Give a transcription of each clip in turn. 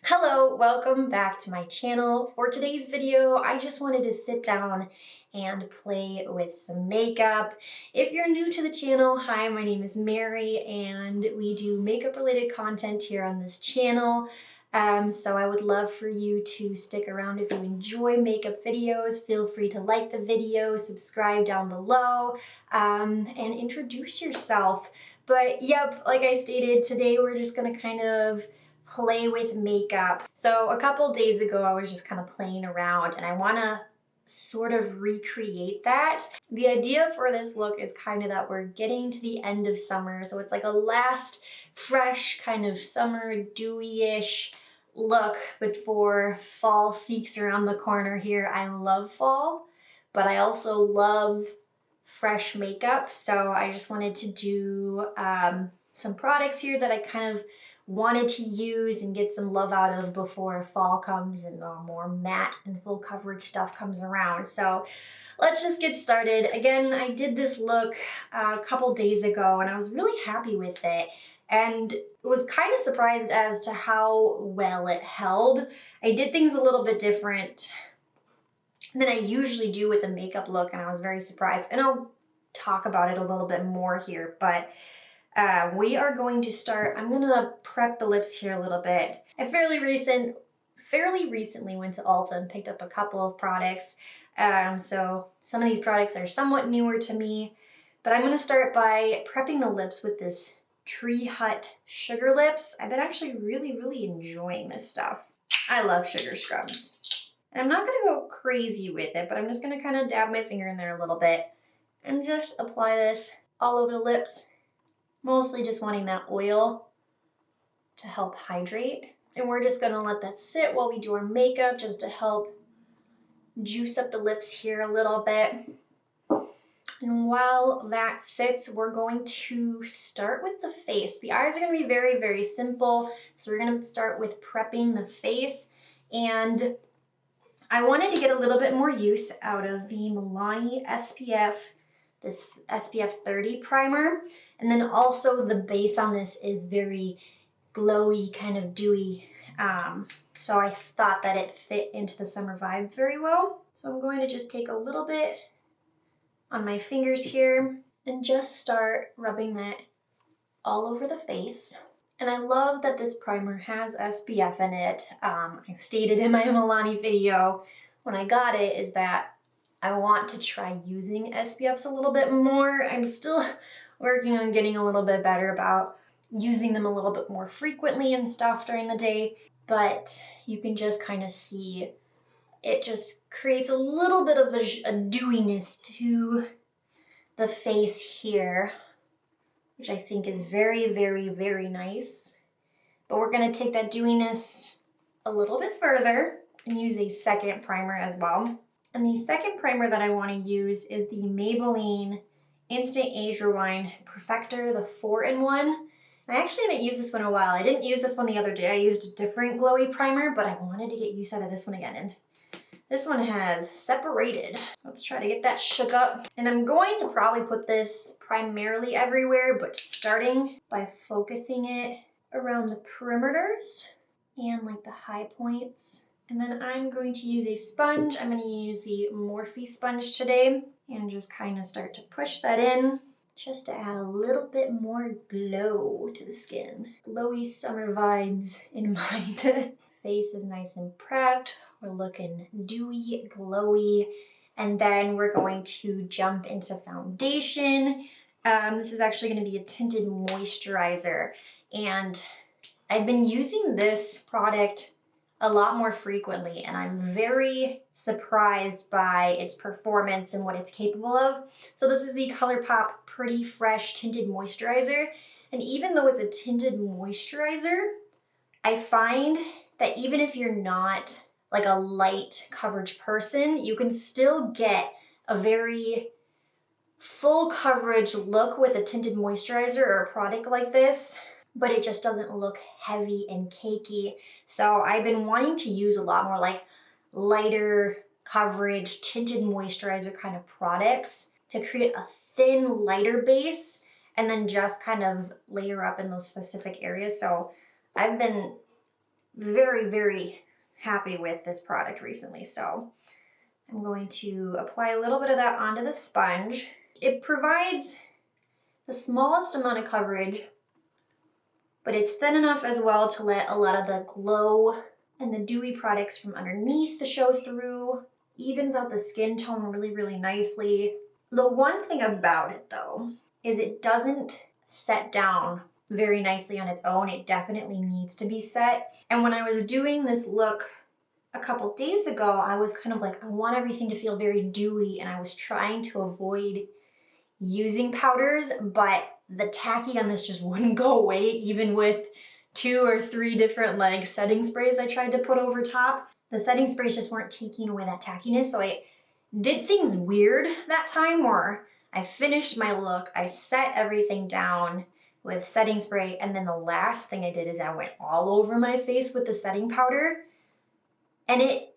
Hello, welcome back to my channel. For today's video, I just wanted to sit down and play with some makeup. If you're new to the channel, hi, my name is Mary and we do makeup related content here on this channel. So I would love for you to stick around if you enjoy makeup videos. Feel free to like the video, subscribe down below, and introduce yourself. But yep, like I stated, today we're just gonna kind of play with makeup. So a couple days ago, I was just kind of playing around and I want to sort of recreate that. The idea for this look is kind of that we're getting to the end of summer. So it's like a last fresh kind of summer dewy-ish look before fall sneaks around the corner here. I love fall, but I also love fresh makeup. So I just wanted to do some products here that I kind of wanted to use and get some love out of before fall comes and the more matte and full coverage stuff comes around. So let's just get started. Again, I did this look a couple days ago and I was really happy with it and was kind of surprised as to how well it held. I did things a little bit different than I usually do with a makeup look and I was very surprised, and I'll talk about it a little bit more here, but we are going to start. I'm gonna prep the lips here a little bit. I fairly recently went to Ulta and picked up a couple of products. So some of these products are somewhat newer to me, but I'm gonna start by prepping the lips with this Tree Hut Sugar Lips. I've been actually really enjoying this stuff. I love sugar scrubs. And I'm not gonna go crazy with it, but I'm just gonna kind of dab my finger in there a little bit and just apply this all over the lips. Mostly just wanting that oil to help hydrate. And we're just gonna let that sit while we do our makeup just to help juice up the lips here a little bit. And while that sits, we're going to start with the face. The eyes are gonna be very simple. So we're gonna start with prepping the face. And I wanted to get a little bit more use out of the Milani this SPF 30 primer. And then also the base on this is very glowy, kind of dewy. So I thought that it fit into the summer vibe very well. So I'm going to just take a little bit on my fingers here and just start rubbing that all over the face. And I love that this primer has SPF in it. I stated in my Milani video when I got it is that I want to try using SPFs a little bit more. I'm still working on getting a little bit better about using them a little bit more frequently and stuff during the day, but you can just kind of see it just creates a little bit of a dewiness to the face here, which I think is very nice. But we're gonna take that dewiness a little bit further and use a second primer as well. And the second primer that I want to use is the Maybelline Instant Age Rewind Perfector, the 4-in-1. I actually haven't used this one in a while. I didn't use this one the other day. I used a different glowy primer, but I wanted to get use out of this one again. And this one has separated. Let's try to get that shook up. And I'm going to probably put this primarily everywhere, but starting by focusing it around the perimeters and like the high points. And then I'm going to use a sponge. I'm going to use the Morphe sponge today and just kind of start to push that in just to add a little bit more glow to the skin. Glowy summer vibes in mind. Face is nice and prepped. We're looking dewy, glowy. And then we're going to jump into foundation. This is actually going to be a tinted moisturizer. And I've been using this product a lot more frequently, and I'm very surprised by its performance and what it's capable of. So this is the ColourPop Pretty Fresh Tinted Moisturizer, and even though it's a tinted moisturizer, I find that even if you're not like a light coverage person, you can still get a very full coverage look with a tinted moisturizer or a product like this, but it just doesn't look heavy and cakey. So I've been wanting to use a lot more like lighter coverage tinted moisturizer kind of products to create a thin, lighter base and then just kind of layer up in those specific areas. So I've been very, very happy with this product recently. So I'm going to apply a little bit of that onto the sponge. It provides the smallest amount of coverage, but it's thin enough as well to let a lot of the glow and the dewy products from underneath to show through. Evens out the skin tone really, really nicely. The one thing about it though is it doesn't set down very nicely on its own. It definitely needs to be set. And when I was doing this look a couple days ago, I was kind of like, I want everything to feel very dewy, and I was trying to avoid using powders, but the tacky on this just wouldn't go away, even with 2 or 3 different like setting sprays I tried to put over top. The setting sprays just weren't taking away that tackiness, so I did things weird that time where I finished my look, I set everything down with setting spray, and then the last thing I did is I went all over my face with the setting powder, and it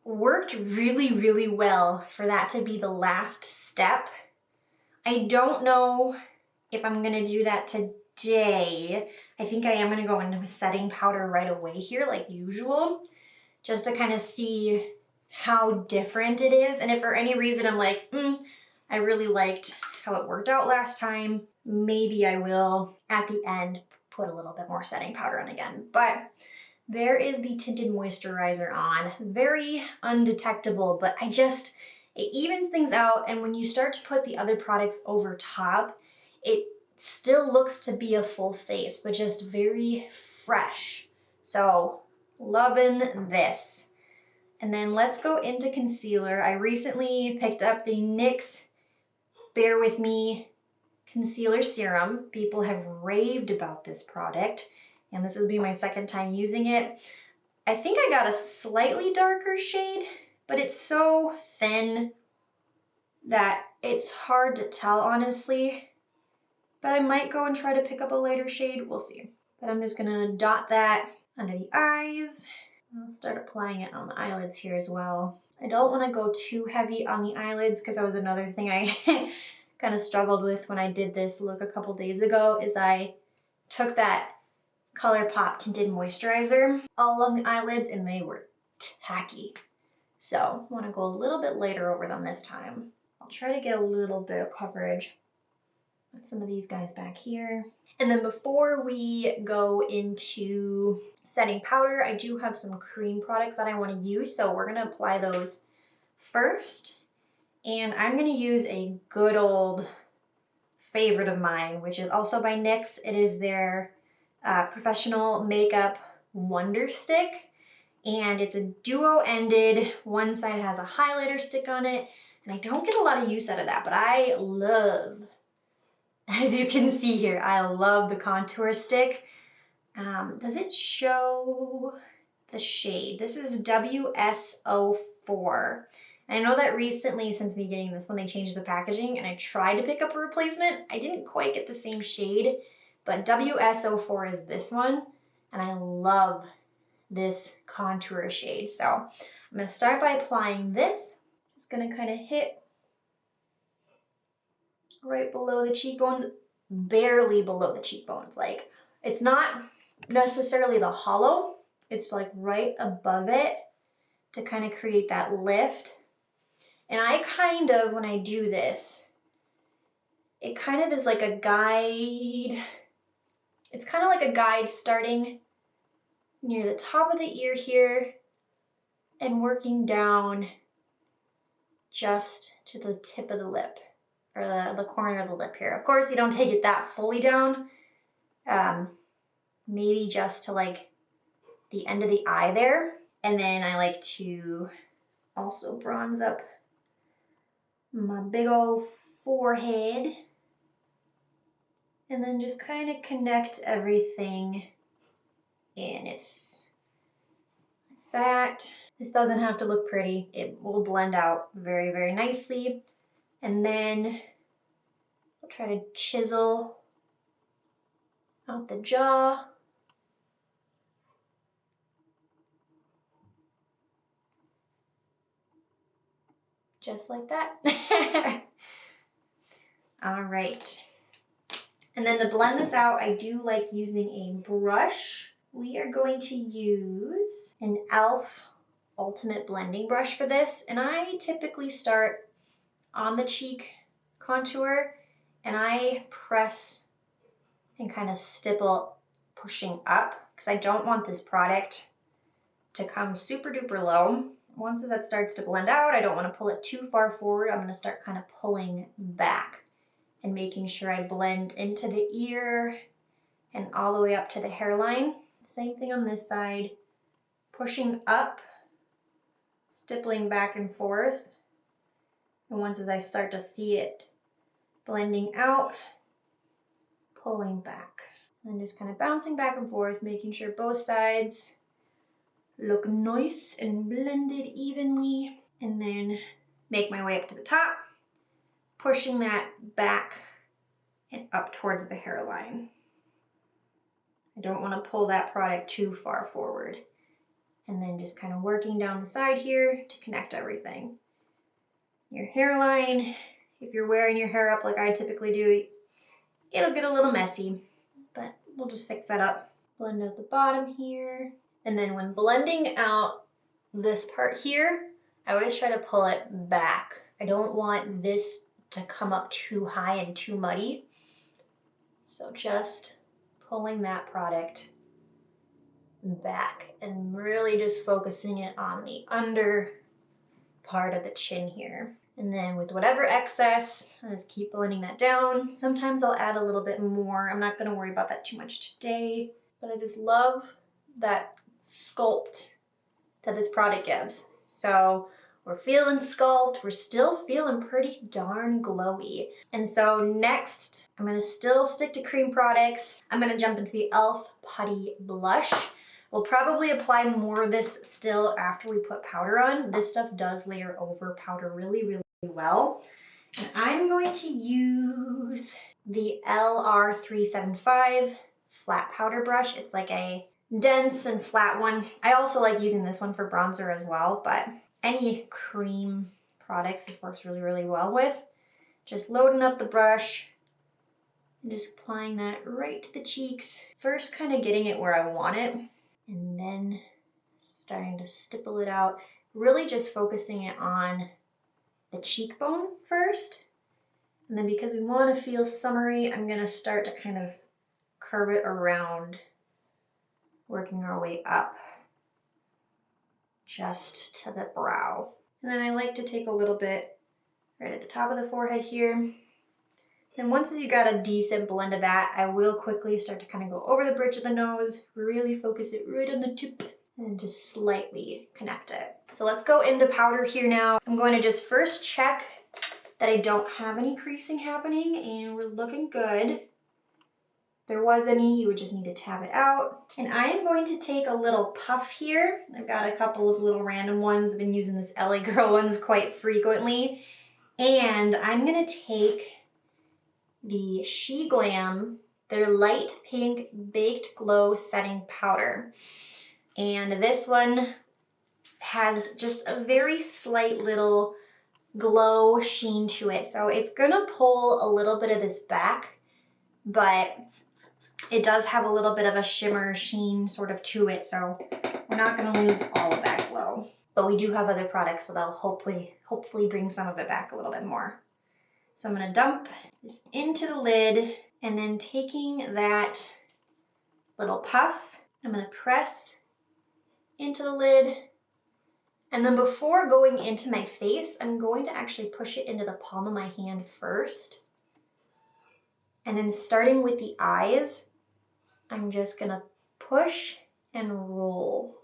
worked really, really well for that to be the last step. I don't know if I'm gonna do that today. I think I am gonna go into setting powder right away here like usual, just to kind of see how different it is. And if for any reason I'm like, I really liked how it worked out last time, maybe I will at the end put a little bit more setting powder on again. But there is the tinted moisturizer on. Very undetectable, but it evens things out. And when you start to put the other products over top, it still looks to be a full face, but just very fresh. So loving this. And then let's go into concealer. I recently picked up the NYX Bear With Me Concealer Serum. People have raved about this product, and this will be my second time using it. I think I got a slightly darker shade, but it's so thin that it's hard to tell, honestly. But I might go and try to pick up a lighter shade, we'll see. But I'm just gonna dot that under the eyes. I'll start applying it on the eyelids here as well. I don't want to go too heavy on the eyelids because that was another thing I kind of struggled with when I did this look a couple days ago, is I took that ColourPop tinted moisturizer all along the eyelids and they were tacky. So I want to go a little bit lighter over them this time. I'll try to get a little bit of coverage with some of these guys back here. And then before we go into setting powder, I do have some cream products that I want to use, so we're going to apply those first. And I'm going to use a good old favorite of mine, which is also by NYX. It is their Professional Makeup Wonder Stick, and it's a duo-ended. One side has a highlighter stick on it, and I don't get a lot of use out of that, but I love, as you can see here, I love the contour stick. Does it show the shade? This is WS04. And I know that recently, since me getting this one, they changed the packaging, and I tried to pick up a replacement. I didn't quite get the same shade, but WS04 is this one, and I love this contour shade. So I'm gonna start by applying this. Just gonna kind of hit right below the cheekbones, barely below the cheekbones. Like, it's not necessarily the hollow, it's like right above it to kind of create that lift. And I kind of, when I do this, it kind of is like a guide. It's kind of like a guide starting near the top of the ear here and working down just to the tip of the lip, or the corner of the lip here. Of course, you don't take it that fully down. Maybe just to like the end of the eye there. And then I like to also bronze up my big old forehead. And then just kind of connect everything in. It's like that. This doesn't have to look pretty. It will blend out very, very nicely. And then I'll try to chisel out the jaw. Just like that. All right. And then to blend this out, I do like using a brush. we are going to use an e.l.f. Ultimate Blending Brush for this. And I typically start on the cheek contour and I press and kind of stipple pushing up because I don't want this product to come super duper low. Once that starts to blend out, I don't want to pull it too far forward. I'm going to start kind of pulling back and making sure I blend into the ear and all the way up to the hairline. Same thing on this side, pushing up, stippling back and forth. And once as I start to see it blending out, pulling back. And just kind of bouncing back and forth, making sure both sides look nice and blended evenly. And then make my way up to the top, pushing that back and up towards the hairline. I don't want to pull that product too far forward. And then just kind of working down the side here to connect everything. Your hairline, if you're wearing your hair up like I typically do, it'll get a little messy, but we'll just fix that up. Blend out the bottom here. And then when blending out this part here, I always try to pull it back. I don't want this to come up too high and too muddy. So just pulling that product back and really just focusing it on the under part of the chin here. And then with whatever excess, I just keep blending that down. Sometimes I'll add a little bit more. I'm not gonna worry about that too much today, but I just love that sculpt that this product gives. So we're feeling sculpt, we're still feeling pretty darn glowy. And so next, I'm gonna still stick to cream products. I'm gonna jump into the e.l.f. Putty Blush. We'll probably apply more of this still after we put powder on. This stuff does layer over powder really, really well. And I'm going to use the LR375 flat powder brush. It's like a dense and flat one. I also like using this one for bronzer as well, but any cream products this works really, really well with. Just loading up the brush and just applying that right to the cheeks. First kind of getting it where I want it, and then starting to stipple it out. Really just focusing it on the cheekbone first. And then because we want to feel summery, I'm gonna start to kind of curve it around, working our way up just to the brow. And then I like to take a little bit right at the top of the forehead here. And once you got a decent blend of that, I will quickly start to kind of go over the bridge of the nose, really focus it right on the tip, and just slightly connect it. So let's go into powder here now. I'm going to just first check that I don't have any creasing happening, and we're looking good. If there was any, you would just need to tab it out. And I am going to take a little puff here. I've got a couple of little random ones. I've been using this LA Girl ones quite frequently. And I'm gonna take the She Glam, their light pink baked glow setting powder. And this one has just a very slight little glow sheen to it. So it's gonna pull a little bit of this back, but it does have a little bit of a shimmer sheen sort of to it. So we're not gonna lose all of that glow, but we do have other products that'll hopefully bring some of it back a little bit more. So I'm gonna dump this into the lid, and then taking that little puff, I'm gonna press into the lid. And then before going into my face, I'm going to actually push it into the palm of my hand first. And then starting with the eyes, I'm just gonna push and roll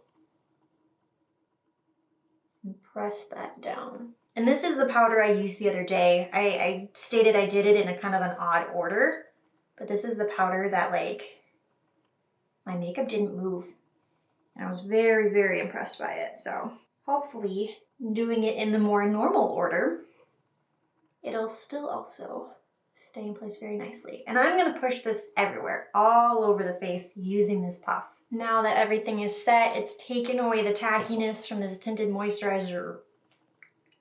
and press that down. And this is the powder I used the other day. I stated I did it in a kind of an odd order, but this is the powder that, like, my makeup didn't move. And I was very, very impressed by it. So hopefully doing it in the more normal order, it'll still also stay in place very nicely. And I'm gonna push this everywhere, all over the face using this puff. Now that everything is set, it's taken away the tackiness from this tinted moisturizer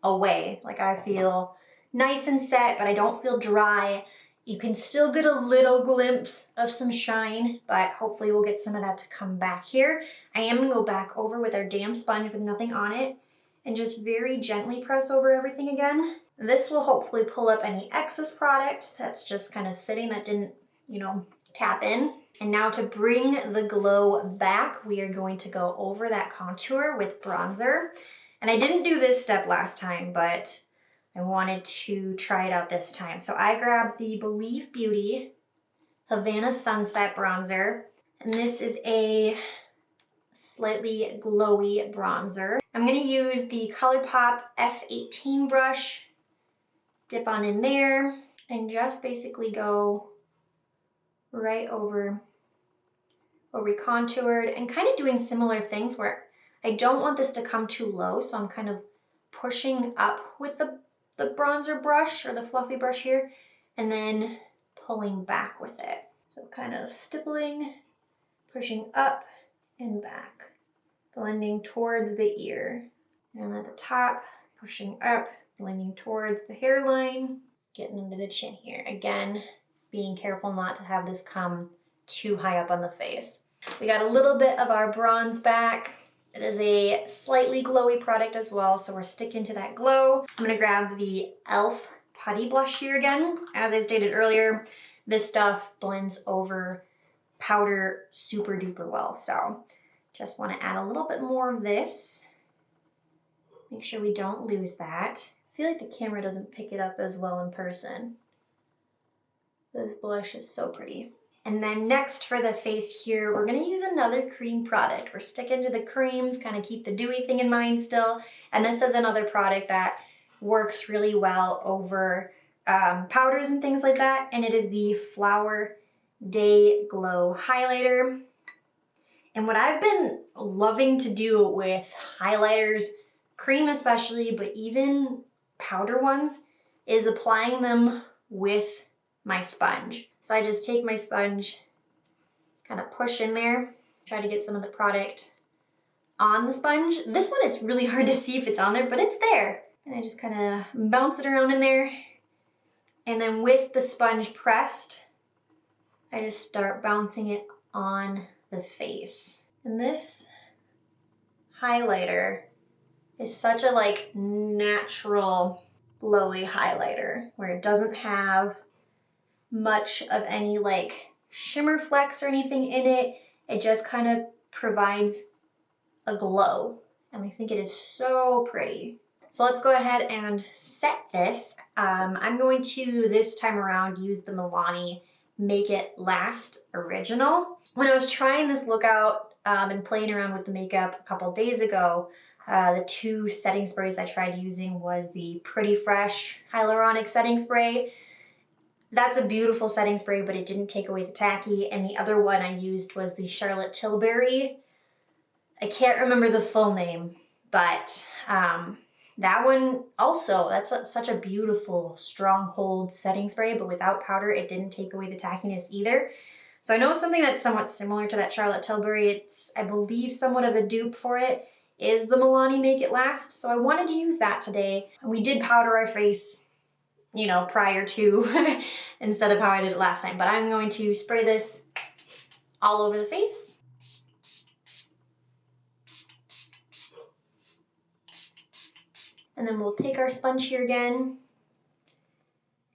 away. Like, I feel nice and set, but I don't feel dry. You can still get a little glimpse of some shine, but hopefully we'll get some of that to come back here. I am gonna go back over with our damp sponge with nothing on it and just very gently press over everything again. This will hopefully pull up any excess product that's just kind of sitting that didn't, you know, tap in. And now to bring the glow back, we are going to go over that contour with bronzer. And I didn't do this step last time, but I wanted to try it out this time. So I grabbed the Believe Beauty Havana Sunset Bronzer. And this is a slightly glowy bronzer. I'm gonna use the ColourPop F18 brush, dip on in there, and just basically go right over where we contoured and kind of doing similar things where I don't want this to come too low, so I'm kind of pushing up with the bronzer brush or the fluffy brush here and then pulling back with it. So kind of stippling, pushing up and back, blending towards the ear. And at the top, pushing up, blending towards the hairline, getting into the chin here. Again, being careful not to have this come too high up on the face. We got a little bit of our bronze back. It is a slightly glowy product as well, so we're sticking to that glow. I'm gonna grab the e.l.f. Putty Blush here again. As I stated earlier, this stuff blends over powder super duper well, so just wanna add a little bit more of this. Make sure we don't lose that. I feel like the camera doesn't pick it up as well in person. This blush is so pretty. And then next for the face here, we're gonna use another cream product. We're sticking to the creams, kind of keep the dewy thing in mind still. And this is another product that works really well over powders and things like that. And it is the Flower Day Glow Highlighter. And what I've been loving to do with highlighters, cream especially, but even powder ones, is applying them with my sponge. So I just take my sponge, kind of push in there, try to get some of the product on the sponge. This one, it's really hard to see if it's on there, but it's there. And I just kind of bounce it around in there. And then with the sponge pressed, I just start bouncing it on the face. And this highlighter is such a natural glowy highlighter where it doesn't have much of any shimmer flecks or anything in it. It just kind of provides a glow, and I think it is so pretty. So let's go ahead and set this. I'm going to, this time around, use the Milani Make It Last Original. When I was trying this look out and playing around with the makeup a couple days ago, the two setting sprays I tried using was the Pretty Fresh Hyaluronic Setting Spray. That's a beautiful setting spray, but it didn't take away the tacky. And the other one I used was the Charlotte Tilbury. I can't remember the full name, but that one also, that's such a beautiful stronghold setting spray, but without powder, it didn't take away the tackiness either. So I know something that's somewhat similar to that Charlotte Tilbury, it's, I believe, somewhat of a dupe for it, is the Milani Make It Last. So I wanted to use that today. And we did powder our face, you know, prior to instead of how I did it last time. But I'm going to spray this all over the face. And then we'll take our sponge here again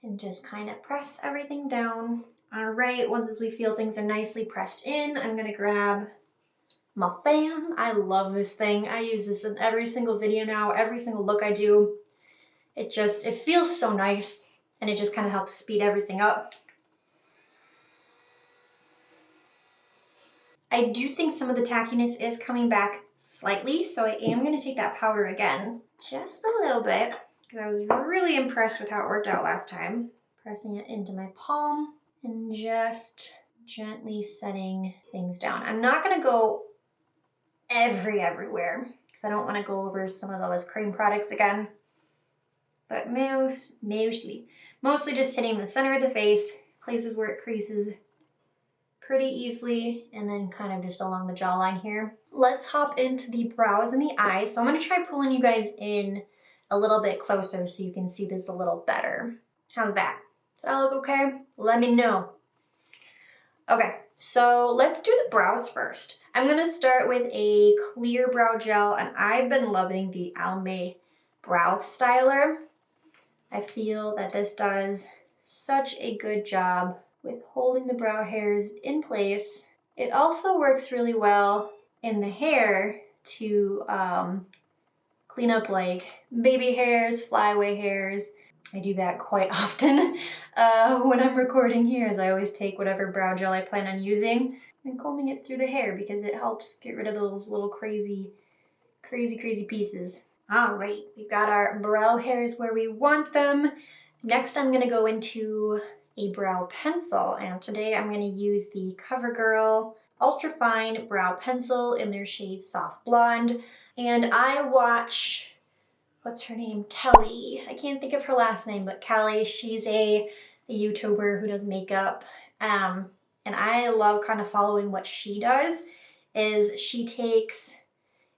and just kind of press everything down. All right, once we feel things are nicely pressed in, I'm gonna grab my fan. I love this thing. I use this in every single video now, every single look I do. It feels so nice, and it just kind of helps speed everything up. I do think some of the tackiness is coming back slightly, so I am going to take that powder again, just a little bit, because I was really impressed with how it worked out last time. Pressing it into my palm and just gently setting things down. I'm not going to go everywhere, because I don't want to go over some of those cream products again. But mostly just hitting the center of the face, places where it creases pretty easily, and then kind of just along the jawline here. Let's hop into the brows and the eyes. So I'm gonna try pulling you guys in a little bit closer so you can see this a little better. How's that? Does that look okay? Let me know. Okay, so let's do the brows first. I'm gonna start with a clear brow gel, and I've been loving the Almay Brow Styler. I feel that this does such a good job with holding the brow hairs in place. It also works really well in the hair to clean up like baby hairs, flyaway hairs. I do that quite often when I'm recording here, as I always take whatever brow gel I plan on using and combing it through the hair because it helps get rid of those little crazy pieces. All right, we've got our brow hairs where we want them. Next, I'm gonna go into a brow pencil, and today I'm gonna use the CoverGirl Ultra Fine Brow Pencil in their shade Soft Blonde. And I watch, what's her name? Kelly. I can't think of her last name, but Kelly, she's a YouTuber who does makeup. And I love kind of following what she does, is she takes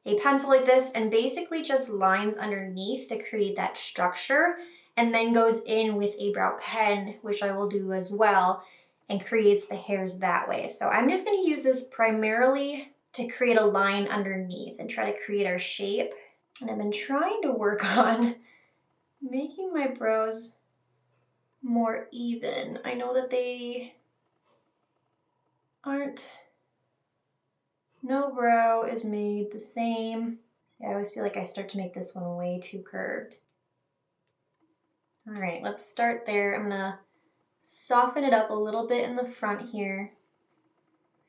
a pencil like this and basically just lines underneath to create that structure, and then goes in with a brow pen, which I will do as well, and creates the hairs that way. So I'm just going to use this primarily to create a line underneath and try to create our shape. And I've been trying to work on making my brows more even. I know that they aren't, no brow is made the same. I always feel like I start to make this one way too curved. All right, let's start there. I'm gonna soften it up a little bit in the front here.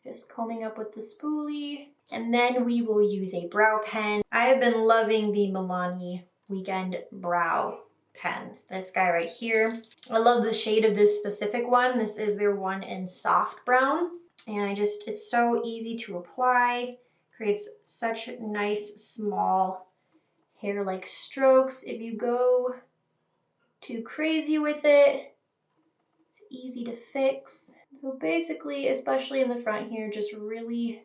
Just combing up with the spoolie. And then we will use a brow pen. I have been loving the Milani Weekend Brow Pen. This guy right here. I love the shade of this specific one. This is their one in soft brown. And it's so easy to apply. Creates such nice, small hair-like strokes. If you go too crazy with it, it's easy to fix. So basically, especially in the front here, just really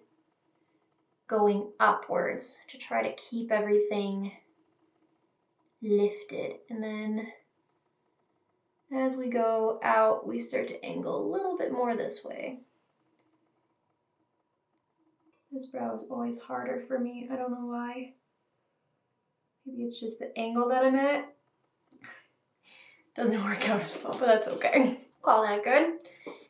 going upwards to try to keep everything lifted. And then as we go out, we start to angle a little bit more this way. This brow is always harder for me. I don't know why. Maybe it's just the angle that I'm at. Doesn't work out as well, but that's okay. Call that good.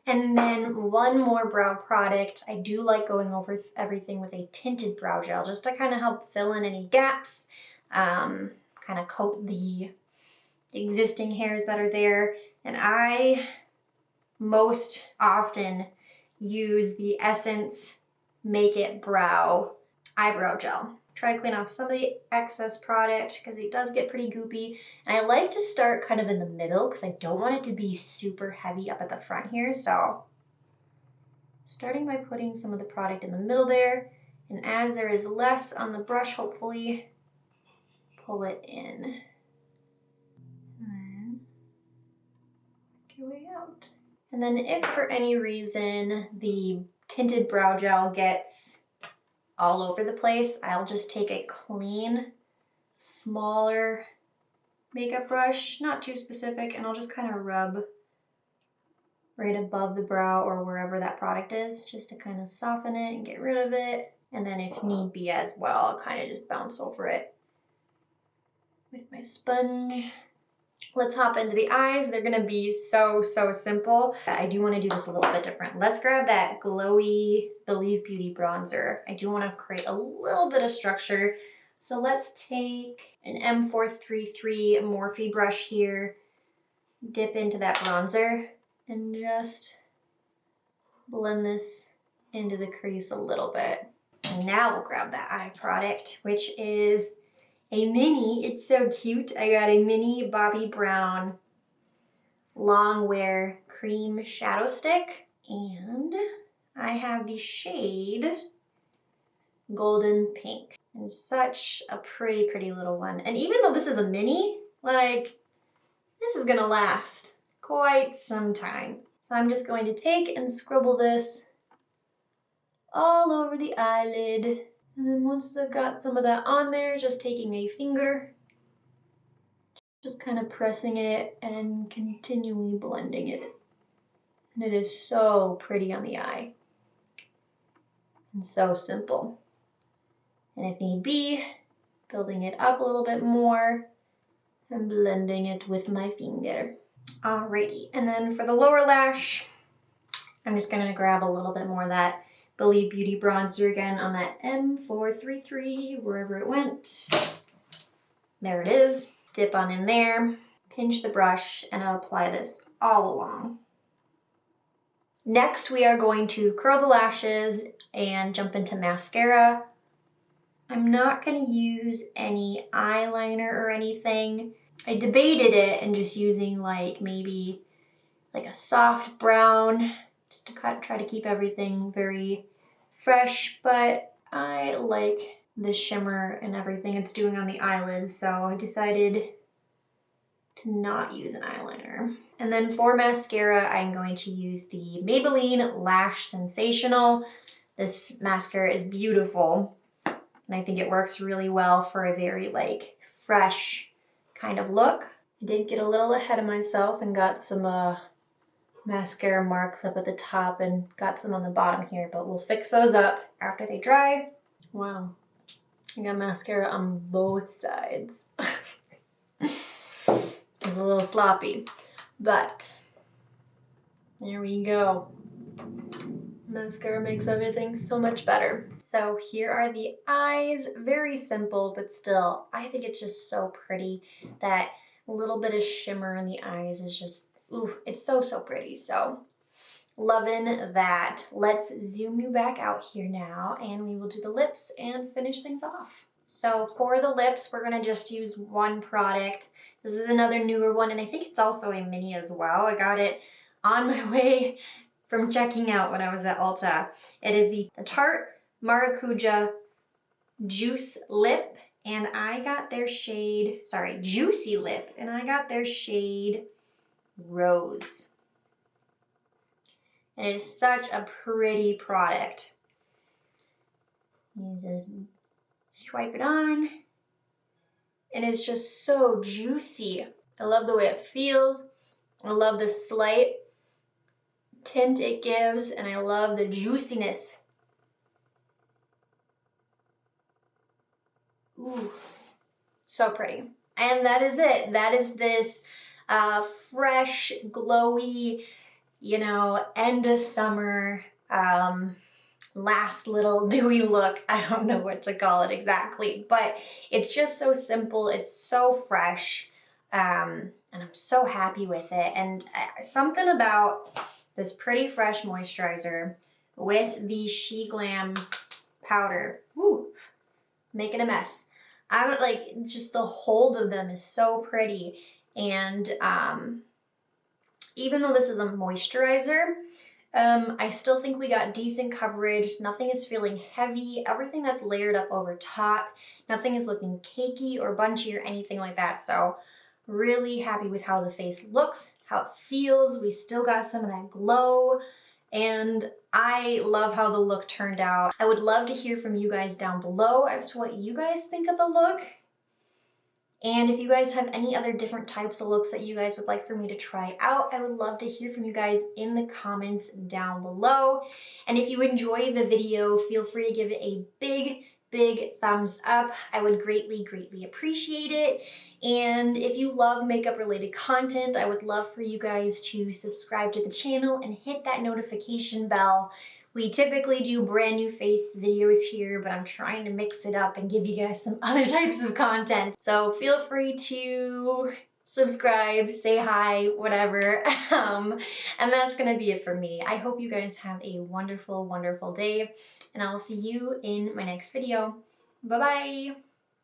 And then one more brow product. I do like going over everything with a tinted brow gel just to kind of help fill in any gaps, kind of coat the existing hairs that are there. And I most often use the Essence Make It Brow Eyebrow Gel. Try to clean off some of the excess product because it does get pretty goopy. And I like to start kind of in the middle because I don't want it to be super heavy up at the front here. So starting by putting some of the product in the middle there, and as there is less on the brush, hopefully pull it in. And then work your way out. And then if for any reason the tinted brow gel gets all over the place, I'll just take a clean, smaller makeup brush, not too specific, and I'll just kind of rub right above the brow or wherever that product is, just to kind of soften it and get rid of it. And then if need be as well, I'll kind of just bounce over it with my sponge. Let's hop into the eyes. They're gonna be so simple. I do want to do this a little bit different. Let's grab that glowy Believe Beauty bronzer. I do want to create a little bit of structure. So let's take an M433 Morphe brush here, dip into that bronzer, and just blend this into the crease a little bit. And now we'll grab that eye product, which is a mini. It's so cute. I got a mini Bobbi Brown long wear cream shadow stick, and I have the shade Golden Pink. And such a pretty little one. And even though this is a mini, like, this is gonna last quite some time. So I'm just going to take and scribble this all over the eyelid. And then once I've got some of that on there, just taking a finger Just kind of pressing it and continually blending it. And it is so pretty on the eye. And so simple. And if need be, building it up a little bit more and blending it with my finger. Alrighty, and then for the lower lash, I'm just gonna grab a little bit more of that Believe Beauty bronzer again on that M433, wherever it went. There it is. Dip on in there, pinch the brush, and I'll apply this all along. Next, we are going to curl the lashes and jump into mascara. I'm not gonna use any eyeliner or anything. I debated it and just using like maybe like a soft brown just to try to keep everything very fresh, but I like the shimmer and everything it's doing on the eyelids, so I decided to not use an eyeliner. And then for mascara, I'm going to use the Maybelline Lash Sensational. This mascara is beautiful, and I think it works really well for a very like fresh kind of look. I did get a little ahead of myself and got some mascara marks up at the top and got some on the bottom here, but we'll fix those up after they dry. Wow, I got mascara on both sides. It's a little sloppy, but there we go. Mascara makes everything so much better. So here are the eyes. Very simple, but still, I think it's just so pretty. That little bit of shimmer in the eyes is just, ooh, it's so, so pretty. So loving that. Let's zoom you back out here now, and we will do the lips and finish things off. So for the lips, we're gonna just use one product. This is another newer one, and I think it's also a mini as well. I got it on my way from checking out when I was at Ulta. It is the Tarte Maracuja Juice Lip, and I got their shade, Juicy Lip, and I got their shade Rose. And it is such a pretty product. You just swipe it on, and it's just so juicy. I love the way it feels. I love the slight tint it gives, and I love the juiciness. Ooh, so pretty. And that is it. That is this fresh, glowy, you know, end of summer, last little dewy look. I don't know what to call it exactly, but it's just so simple. It's so fresh, and I'm so happy with it. And something about this pretty fresh moisturizer with the She Glam powder, woo, making a mess. I don't like, just the hold of them is so pretty. And even though this is a moisturizer, I still think we got decent coverage. Nothing is feeling heavy. Everything that's layered up over top. Nothing is looking cakey or bunchy or anything like that. So really happy with how the face looks, how it feels. We still got some of that glow, and I love how the look turned out. I would love to hear from you guys down below as to what you guys think of the look. And if you guys have any other different types of looks that you guys would like for me to try out, I would love to hear from you guys in the comments down below. And if you enjoyed the video, feel free to give it a big thumbs up. I would greatly appreciate it. And if you love makeup related content, I would love for you guys to subscribe to the channel and hit that notification bell. We typically do brand new face videos here, but I'm trying to mix it up and give you guys some other types of content. So feel free to subscribe, say hi, whatever. And that's gonna be it for me. I hope you guys have a wonderful day, and I'll see you in my next video. Bye-bye.